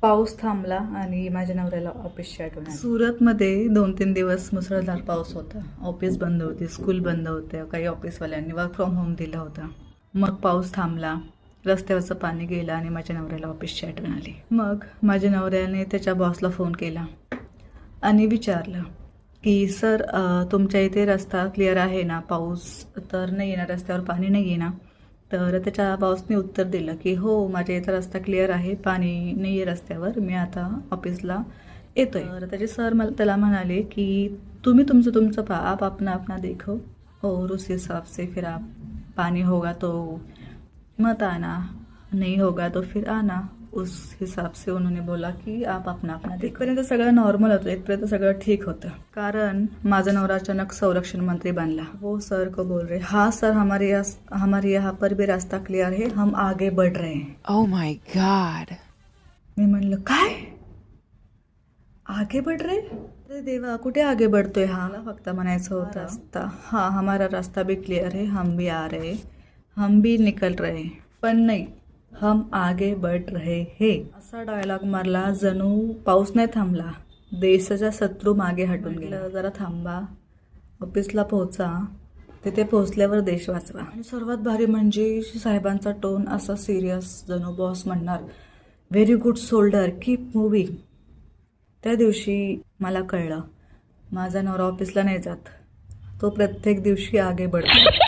पाऊस थांबला आणि माझ्या नवऱ्याला ऑफिसची आठवण आली. सुरतमध्ये 2-3 दिवस मुसळधार पाऊस होता. ऑफिस बंद होती, स्कूल बंद होत्या, काही ऑफिसवाल्यांनी वर्क फ्रॉम होम दिला होता. मग पाऊस थांबला, रस्त्यावरचं पाणी गेलं आणि माझ्या नवऱ्याला ऑफिसची आठवण आली. मग माझ्या नवऱ्याने त्याच्या बॉसला फोन केला आणि विचारलं की सर, तुमच्या इथे रस्ता क्लिअर आहे ना, पाऊस तर नाही आहे ना, रस्त्यावर पाणी नाही आहे ना? तर त्याच्या बॉसने उत्तर दिलं की हो, माझ्या इथं रस्ता क्लिअर आहे, पाणी नाही आहे रस्त्यावर, मी आता ऑफिसला येतोय. तर त्याचे सर त्याला म्हणाले की तुम्ही तुमचं तुमचं पहा, आप अपना अपना देखो और उस हिसाब से फिर आप, पानी होगा तो मत आना, नहीं होगा तो फिर आना. उस हिसाब से उन्होंने बोला की आप अपना अपना देखो. इथपर्यंत सगळं नॉर्मल होतं, इथपर्यंत सगळं ठीक होतं. कारण माझा नवरा अचानक संरक्षण मंत्री बनला. वो सर को बोल रहे, हाँ सर, हमारे यहाँ पर भी रास्ता क्लियर है, हम आगे बढ़ रहे हैं. Oh my god. मी म्हणलं काय, आगे बढ़ रहे? अरे देवा, कुठे आगे बढ़तोय हा? मला फक्त म्हणायचं होतं रास्ता, हाँ हमारा रास्ता भी क्लियर है, हम भी आ रहे, हम भी निकल रहे, पण नाही, हम आगे बढ़ रहे हे. असा डायलॉग मारला जणू पाऊस नाही थांबला, देशाचा शत्रू मागे हटून गेला. जरा थांबा, ऑफिसला पोहोचा, तिथे पोहोचल्यावर देश वाचवा. आणि सर्वात भारी म्हणजे साहेबांचा टोन असा सिरियस, जणू बॉस म्हणणार very good soldier, keep moving. त्या दिवशी मला कळलं, माझा नवरा ऑफिसला नाही जात, तो प्रत्येक दिवशी आगे बढतो.